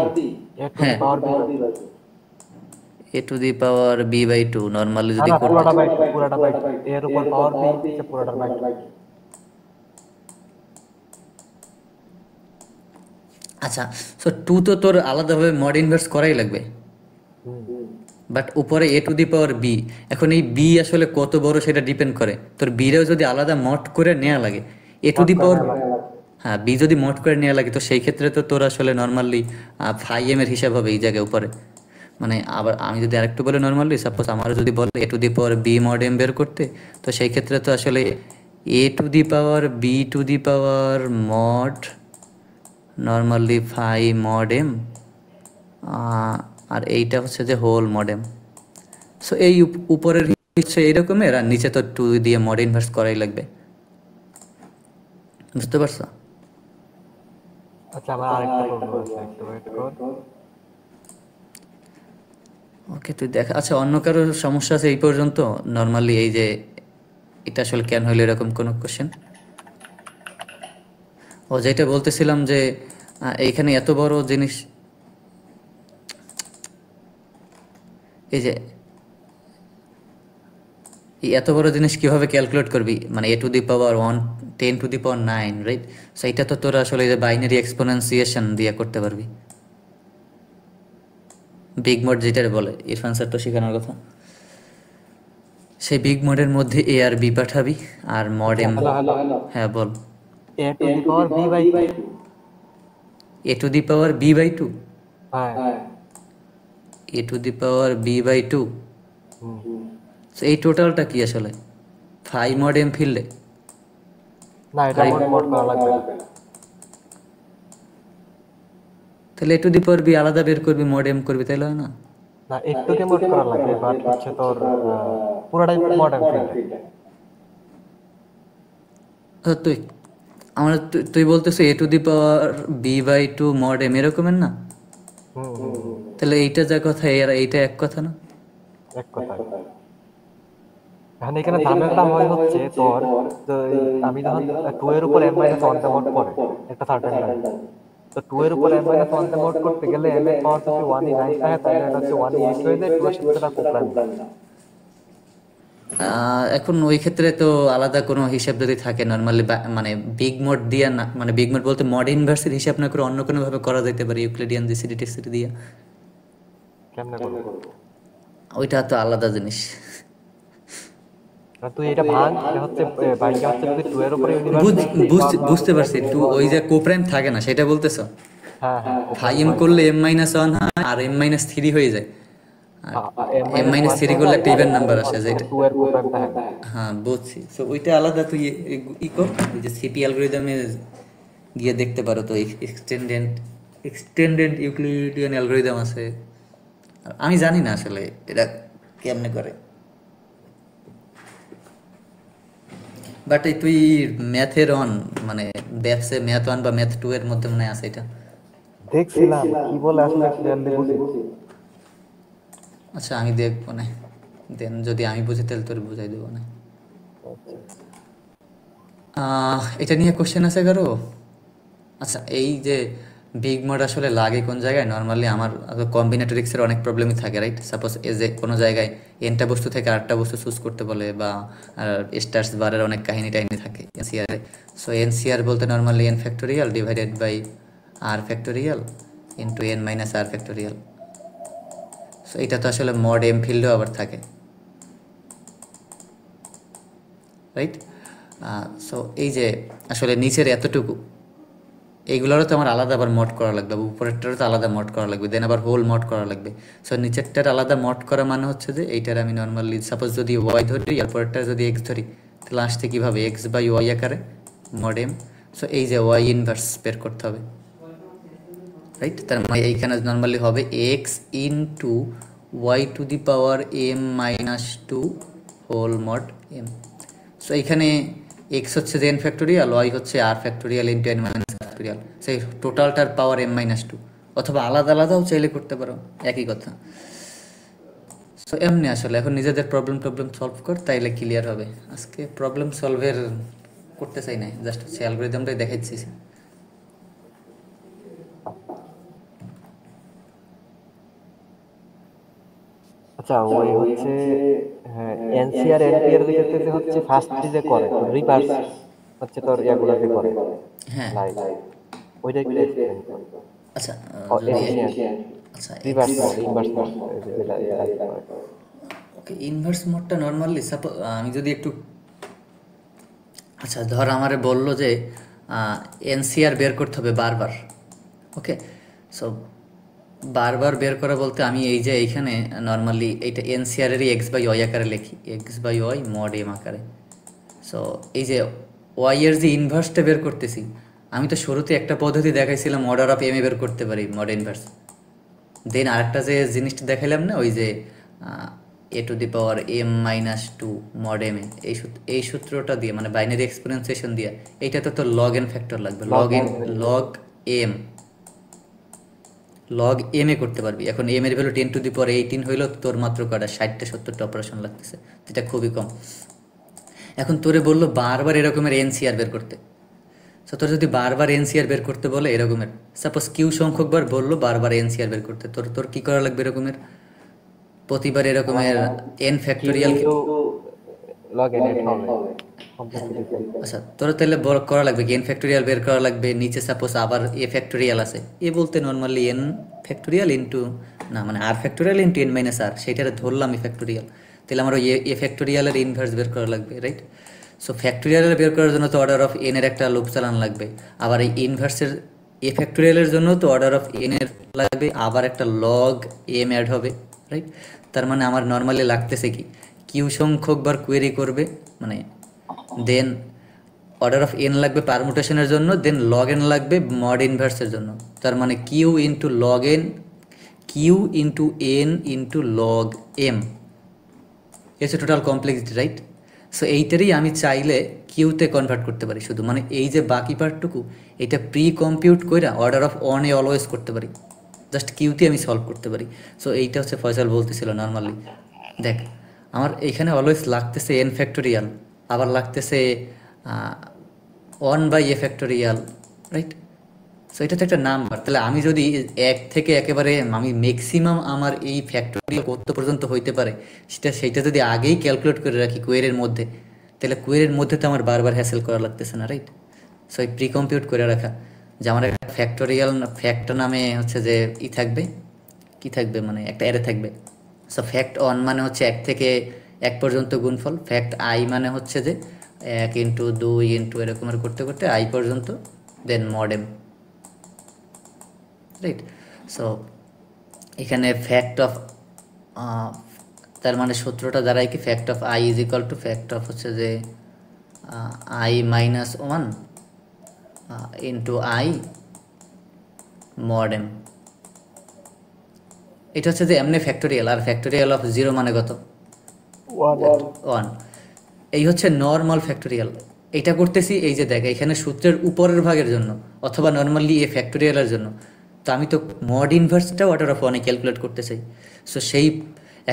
a to the হ্যাঁ power b/2। A to the power B by two normally না যদি না, করতে, পুরাটা বাই 2, পুরাটা বাই 2, এর উপর পাওয়ার b, সে পুরাটা বাই 2। আচ্ছা। সো টু তো তোর আলাদাভাবে মড ইনভার্স করাই লাগবে, বাট উপরে এ টু দি পাওয়ার বি, এখন এই বি আসলে কত বড় সেটা ডিপেন্ড করে, তোর বিরেও যদি আলাদা মড করে নেওয়া লাগে এ টু দি পাওয়ার, হ্যাঁ বি যদি মড করে নেওয়া লাগে, তো সেই ক্ষেত্রে তো তোর আসলে নর্মালি ফাই এম এর হিসাব হবে এই জায়গায় উপরে। মানে আবার আমি যদি আরেকটু বলে, নর্মালি সাপোজ আমার যদি বলে A to the power B mod M বের করতে, তো সেই ক্ষেত্রে তো আসলে A to the power B to the power mod normally phi mod M, আর এইটা হচ্ছে যে হোল মডেম। সো এই উপরের হচ্ছে এইরকমের, আর নিচে তো টু দিয়ে মড ইনভার্স করাই লাগবে, বুঝতে পারছো? আচ্ছা, আমার আরেকটা প্রবলেম আছে, একটু ওয়েট কর। ওকে তুই দেখ। আচ্ছা, অন্য কারো সমস্যা আছে এই পর্যন্ত? নর্মালি এই যে এটা আসলে কেন হইলো এরকম কোনো কোশ্চেন? ও যেটা বলতেছিলাম যে এইখানে এত বড় জিনিস, এই যে এই এত বড় জিনিস কিভাবে ক্যালকুলেট করবি, মানে A to the power 10 to the power 9, right? So এটা তো তোরা আসলে এই যে বাইনারি এক্সপোনেনসিয়েশন দিয়ে করতে পারবি, বিগ মড যেটা বলে ইরফান স্যার তো শেখানোর কথা। সেই বিগ মডের মধ্যে এ আর বি পাঠাবি আর মড এম। হ্যালো হ্যালো, হ্যাঁ বল। A to the power B by two. A to the power B by two. হ্যাঁ। A to the power B by two. এই টোটালটা কি আসলে ফাই মড এম ফিল্ডে? না, এটা মোড করা লাগবে না। তাহলে এ টু দি পাওয়ার বি আলাদা বের করবি, মড এম করবি, তাইলে হয় না? না, একটুকে মোড করা লাগবে, বাট হচ্ছে তোর পুরোটাই মডার্ন ফিল্ডে। আচ্ছা, তুই বলতেছো A to the power B by two mod M এরকমের না? তাহলে এইটা যা কথা এইটা এক কথা না? এক কথা। এখানে ঝামেলাটা হচ্ছে তোর, আমি যখন 2 এর উপর m - 1 তে মোড করে একটা সার্টেন টাইম, তো 2 এর উপর m - 1 তে মোড করতে গেলে m এর পাওয়ার যদি 1 ই 9 থাকে, তাহলে এটা হচ্ছে 1 ই 8 হয়ে যায়, 2 এর সাথে এটা কোপ্লান। এখন ওই ক্ষেত্রে তো আলাদা কোনো হিসাব যদি থাকে নর্মালি, মানে বিগ মোড দিয়া না, মানে বিগ মোড বলতে মড ইনভার্সের হিসাব না করে অন্য কোনো ভাবে করা যেতে পারে, ইউক্লিডিয়ান জিসিডি টিসিডি দিয়া। কেমনে করব? ওইটা তো আলাদা জিনিস। তুই এটা ভাঙ, এটা হচ্ছে বাইকে হচ্ছে যদি 2 এর উপর বুঝতে পারছি, টু ওই যে কোপ্রাইম থাকে না সেটা বলতেছো? হ্যাঁ হ্যাঁ, ফাই এম করলে m-1 হয় আর m-3 হয়ে যায়। m-3 করলে একটা ইভেন নাম্বার আসে, যেটা 2 এর কোপ্রাইম থাকে না। হ্যাঁ বুঝছি। সো ওইটা আলাদা, তুই ই কর, ওই যে সিপি অ্যালগরিদমে গিয়ে দেখতে পারো, তো এক্সটেন্ডেড ইউক্লিডিয়ান অ্যালগরিদম আছে। আমি জানি না আসলে এটা কেমনে করে, বাট তুই ম্যাথের অন, মানে ব্যাপসে ম্যাথ 1 বা ম্যাথ 2 এর মধ্যে মনে আছে এটা? দেখছিলাম কি বলে আসলে ক্লিয়ারলি বুঝি। আচ্ছা আমি দেখবো না, দেন যদি আমি বুঝি তাহলে তোর বুঝাই দেবো না। এটা নিয়ে কোশ্চেন আছে কারো? আচ্ছা, এই যে বিগ মোড আসলে লাগে কোন জায়গায়? নর্মালি আমার কম্বিনেটরিক্সের অনেক প্রবলেমই থাকে, রাইট? সাপোজ এই যে কোনো জায়গায় এনটা বস্তু থেকে আরেকটা বস্তু চুজ করতে বলে, বা স্টার্স বারের অনেক কাহিনী টাইনি থাকে এনসিআরে। সো এনসিআর বলতে normally n factorial divided by r factorial into N minus r factorial. So এটা তো আসলে মড এম ফিল্ডেও আবার থাকে, রাইট? সো এই যে আসলে নিচের এতটুকু, এইগুলোরও তো আমার আলাদা আবার মড করা লাগবে, উপরেরটারও তো আলাদা মড করা লাগবে, দেন আবার হোল মড করা লাগবে। সো নিচেরটার আলাদা মড করা মানে হচ্ছে যে এইটার আমি নর্মালি সাপোজ যদি ওয়াই ধরি আর পরেরটা যদি এক্স ধরি, তাহলে আসতে কীভাবে এক্স বাই ওয়াই আকারে মড এম। সো এই যে ওয়াই ইনভার্স বের করতে হবে, রাইট? তার মানে এইখানে নর্মালি হবে X into Y to the power M minus two whole mod M. So এইখানে এক্স হচ্ছে যে এন ফ্যাক্টোরিয়াল, ওয়াই হচ্ছে R factorial into N minus factorial, সেই টোটালটার পাওয়ার এম মাইনাস টু, অথবা আলাদা আলাদাও চাইলে করতে পারো, একই কথা। সো এমনি আসলে এখন নিজেদের প্রবলেম সলভ কর, তাইলে ক্লিয়ার হবে। আজকে প্রবলেম সলভের করতে চাই না, জাস্ট হচ্ছে অ্যালগরিদমটাই দেখাচ্ছি। আচ্ছা, ওই হচ্ছে এনসিআর এনপিআর ক্ষেত্রে হচ্ছে ফার্স্ট যে করে তোর রিভার্স হচ্ছে তোর ইয়াগুলোকে করে। হ্যাঁ ওইটা একটু এক্সপ্লেইন কর। আচ্ছা আচ্ছা reverse mod, inverse mod okay, inverse মোডটা নর্মালি সাপোজ আমি যদি একটু, আচ্ছা ধর আমারে বললো যে এনসিআর বের করতে হবে বারবার, ওকে? সো বারবার বের করা বলতে আমি এই যে এইখানে নর্মালি এইটা এনসিআরেরই এক্স বাই ওয়াই আকারে লিখি, x by y mod m আকারে। সো এই যে ওয়াই এর যে ইনভার্সটা বের করতেছি, আমি তো শুরুতে একটা পদ্ধতি দেখাইছিলাম অর্ডার অফ এম এ বের করতে পারি মড ইনভার্স, দেন আরেকটা যে জিনিসটা দেখাইলাম না, ওই যে A to the power M minus two mod M এ, এই সূত্রটা দিয়ে মানে বাইনারি এক্সপোনেনশিয়েশন দিয়ে, এইটা তো তোর লগ এন ফ্যাক্টর লাগবে, লগ এম এ করতে পারবি। এখন এম এর ভ্যালু 10 টু দি পাওয়ার 18 হইলেও তোর মাত্র কটা 60টা 70টা অপারেশন লাগতেছে, যেটা খুবই কম। এখন তোরে বললো বারবার এরকমের এনসিআর বের করতে, সো তোর যদি বারবার এনসিআর বের করতে বলে এরকমের, সাপোজ কিউ সংখ্যক বার বললো বারবার এনসিআর বের করতে, তোর কি করা লাগবে? এরকমের প্রতিবার এরকমের এন ফ্যাক্টোরিয়াল লগ এন এর হবে। আচ্ছা তোর তাহলে করা লাগবে কি এন ফ্যাক্টোরিয়াল বের করা লাগবে, নিচে সাপোজ আবার এ ফ্যাক্টোরিয়াল আছে, এ বলতে নর্মালি এন ফ্যাক্টোরিয়াল ইন্টু না মানে আর ফ্যাক্টোরিয়াল ইন্টু এন মাইনাস আর, সেইটারে ধরলাম এ ফ্যাক্টোরিয়াল। তাহলে আমার ওই এ ফ্যাক্টোরিয়ালের ইনভার্স বের করা লাগবে, রাইট? সো ফ্যাক্টোরিয়ালের বের করার জন্য তো অর্ডার অফ এন এর একটা লুপ চালান লাগবে, আবার এই ইনভার্সের এ ফ্যাক্টোরিয়ালের জন্য তো অর্ডার অফ এন এর লাগবে, আবার একটা লগ এম অ্যাড হবে, রাইট? তার মানে আমার নর্মালি লাগতেছে কি, কিউ সংখ্যক বার কোয়েরি করবে, মানে দেন অর্ডার অফ এন লাগবে পারমুটেশনের জন্য, দেন লগ এন লাগবে মড ইনভার্সের জন্য। তার মানে q into log n, q into n into log m, এসে টোটাল কমপ্লেক্সিটি, রাইট? সো এইটারই আমি চাইলে কিউতে কনভার্ট করতে পারি শুধু, মানে এই যে বাকি পার্টটুকু এটা প্রি কম্পিউট করে order of on a always করতে পারি, জাস্ট কিউতে আমি সলভ করতে পারি। সো এইটা হচ্ছে ফয়সাল বলতেছিল নর্মালি, দেখ আমার এইখানে অলওয়েজ লাগতেছে এন ফ্যাক্টোরিয়াল, আবার লাগতেছে one by a factorial, right? So এটা তো একটা নাম্বার, তাহলে আমি যদি এক থেকে একেবারে আমি ম্যাক্সিমাম আমার এই ফ্যাক্টোরিয়াল কত পর্যন্ত হইতে পারে সেইটা যদি আগেই ক্যালকুলেট করে রাখি কোয়েরের মধ্যে, তাহলে কোয়েরের মধ্যে তো আমার বারবার হ্যাসেল করা লাগতেছে না, রাইট? সো এই প্রি কম্পিউট করে রাখা যে আমার একটা ফ্যাক্টোরিয়াল ফ্যাক্ট নামে হচ্ছে যে থাকবে, কি থাকবে, মানে একটা অ্যারে থাকবে। সো ফ্যাক্ট অন মানে হচ্ছে 1 থেকে 1 পর্যন্ত গুণফল, ফ্যাক্ট আই মানে হচ্ছে যে 1 ইন্টু 2 ইন্টু এরকমের করতে করতে আই পর্যন্ত, দেন মডেম, রাইট? সো এখানে ফ্যাক্ট অফ, তার মানে সূত্রটা দাঁড়ায় কি, fact of I is equal to fact of হচ্ছে যে I minus 1 into I modem. এটা হচ্ছে যে এমনি ফ্যাক্টোরিয়াল, আর ফ্যাক্টোরিয়াল অফ 0 মানে কত, 1। এই হচ্ছে নর্মাল ফ্যাক্টোরিয়াল। এটা করতেছি এই যে দেখ এখানে সূত্রের উপরের ভাগের জন্য, অথবা নর্মালি এ ফ্যাক্টোরিয়ালের জন্য, তো আমি তো মড ইনভার্সটাও অর্ডার অফ ওয়ানে ক্যালকুলেট করতে চাই। সো সেই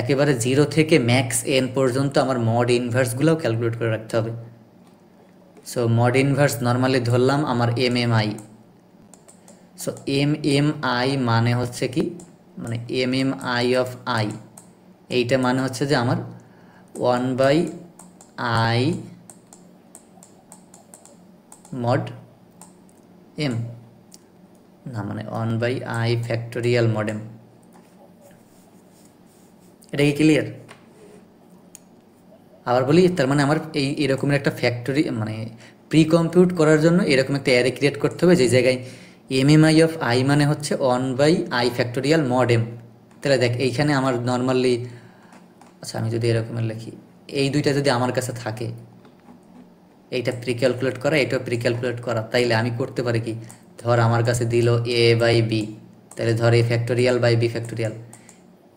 একেবারে 0 থেকে ম্যাক্স এন পর্যন্ত আমার মড ইনভার্সগুলোও ক্যালকুলেট করে রাখতে হবে। সো মড ইনভার্স নর্মালি ধরলাম আমার M M I. So M M I মানে হচ্ছে কি, মানে M M I of i, এইটা মানে হচ্ছে যে আমার 1 বাই আই মড এম, না মানে 1 বাই আই ফ্যাক্টোরিয়াল মডেম। এটা কি ক্লিয়ার? আবার বলি, তার মানে আমার এরকমের একটা ফ্যাক্টরি মানে প্রি কম্পিউট করার জন্য এরকম একটা অ্যারে ক্রিয়েট করতে হবে যে জায়গায় M M I of i মানে হচ্ছে 1 বাই আই ফ্যাক্টোরিয়াল মডেম। তাহলে দেখ এইখানে আমার নর্মালি, আচ্ছা আমি যদি এরকমের লিখি, এই দুইটা যদি আমার কাছে থাকে, এইটা প্রি ক্যালকুলেট করা, এটাও প্রি ক্যালকুলেট করা, তাইলে আমি করতে পারি কি, ধর আমার কাছে দিল এ বাই বি, তাহলে ধর এ ফ্যাক্টোরিয়াল বাই বি ফ্যাক্টোরিয়াল।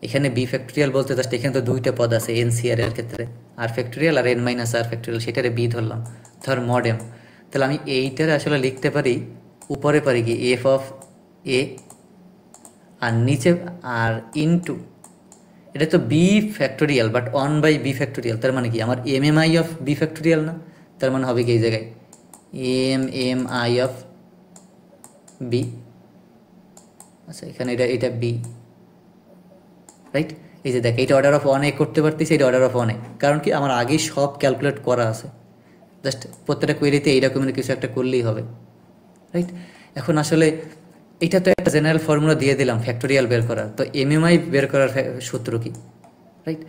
এখানে বি ফ্যাক্টোরিয়াল বলতে জাস্ট এখানে তো দুইটা পদ আছে এনসিআর এর ক্ষেত্রে, আর ফ্যাক্টোরিয়াল আর N minus r factorial, সেটারে B ধরলাম, ধর মডেম। তাহলে আমি এইটারে আসলে লিখতে পারি, উপরে পারি কি এফ অফ এ, আর নিচে আর ইনটু, এটা তো b factorial but 1 by b factorial, তার মানে কি আমার M M I of b factorial না, তার মানে হবে কি এই জায়গায় M M I of b. আচ্ছা এখানে এটা বি, রাইট? এই যে দেখ এইটা অর্ডার অফ 1 করতে পারতেছি, এটা অর্ডার অফ 1, কারণ কি আমার আগেই সব ক্যালকুলেট করা আছে, জাস্ট প্রত্যেকটা কোয়েরিতে এইরকমের কিছু একটা করলেই হবে, রাইট? এখন আসলে এটা তো একটা জেনারেল ফর্মুলা দিয়ে দিলাম ফ্যাক্টোরিয়াল বের করার, তো এমএমআই বের করার সূত্র কি, রাইট?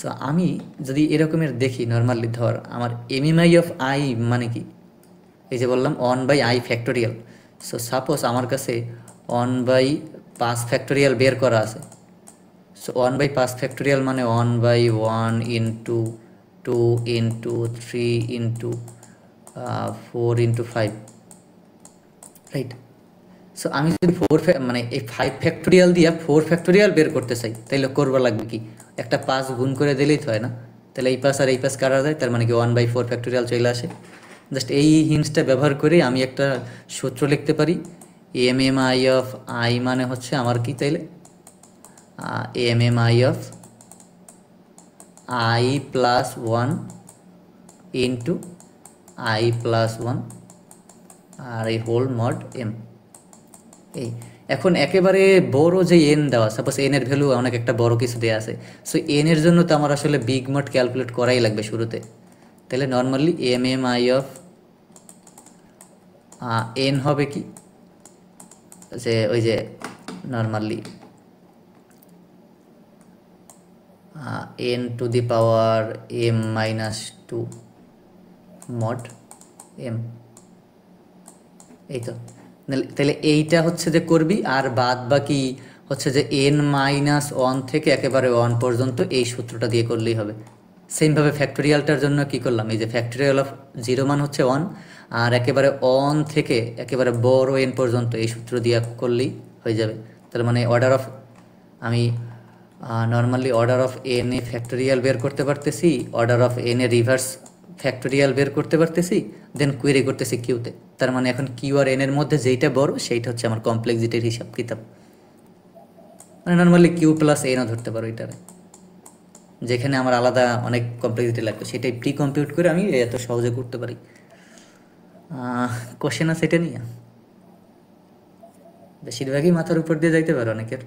সো আমি যদি এরকমের দেখি নর্মালি, ধর আমার এমএমআই অফ আই মানে কি, এই যে বললাম 1 by i factorial. So suppose আমার কাছে 1 বাই 5 ফ্যাক্টোরিয়াল বের করা আছে। সো 1 বাই 5 ফ্যাক্টোরিয়াল মানে 1 by 1 into 2 into 3 into 4 into 5, right? So আমি যদি 4 মানে এই 5 ফ্যাক্টোরিয়াল দিয়ে 4 ফ্যাক্টোরিয়াল বের করতে চাই, তাহলে করবা লাগবে কি, একটা 5 গুণ করে দিলেই তো হয় না, তাহলে এই পাশ আর এই পাশ কাটা যায়, তার মানে কি 1 বাই 4 ফ্যাক্টোরিয়াল চলে আসে। জাস্ট এই হিন্টসটা ব্যবহার করে আমি একটা সূত্র লিখতে পারি, M M I of i মানে হচ্ছে আমার কি, তাইলে M M I of i plus 1 into i plus 1 আর এই হোল মড এম। এই এখন একেবারে বড় যে এন দেওয়া, সাপোজ এন এর ভ্যালু অনেক একটা বড় কিছু দেওয়া আছে, সো এন এর জন্য তো আমার আসলে বিগ মড ক্যালকুলেট করাই লাগবে শুরুতে। তাহলে normally M M I of n হবে কি, যে ওই যে normally n to the power M minus two mod m, এই তো। তাহলে এইটা হচ্ছে যে করবি, আর বাদ বাকি হচ্ছে যে এন মাইনাস ওয়ান থেকে একেবারে ওয়ান পর্যন্ত এই সূত্রটা দিয়ে করলেই হবে। সেমভাবে ফ্যাক্টোরিয়ালটার জন্য কি করলাম, এই যে ফ্যাক্টোরিয়াল অফ জিরো মান হচ্ছে ওয়ান, আর একেবারে অন থেকে একেবারে বড় এন পর্যন্ত এই সূত্র দিয়ে করলেই হয়ে যাবে। তার মানে অর্ডার অফ, আমি নর্মালি অর্ডার অফ এন এ ফ্যাক্টোরিয়াল বের করতে পারতেছি, অর্ডার অফ এন এ রিভার্স ফ্যাক্টোরিয়াল বের করতে পারতেছি, দেন কুয়েরি করতেছি কিউতে। তার মানে এখন কিউ আর এন এর মধ্যে যেইটা বড় সেইটা হচ্ছে আমার কমপ্লেক্সিটির হিসাব কিতাব। মানে নর্মালি কিউ প্লাস এনও ধরতে পারো এটারে, যেখানে আমার আলাদা অনেক কমপ্লেক্সিটি লাগবে সেটাই প্রি কম্পিউট করে আমি এত সহজে করতে পারি। কোশ্চেন আছে এটা নিয়ে বেশিরভাগই মাথার উপর দিয়ে যাইতে পারে অনেকের।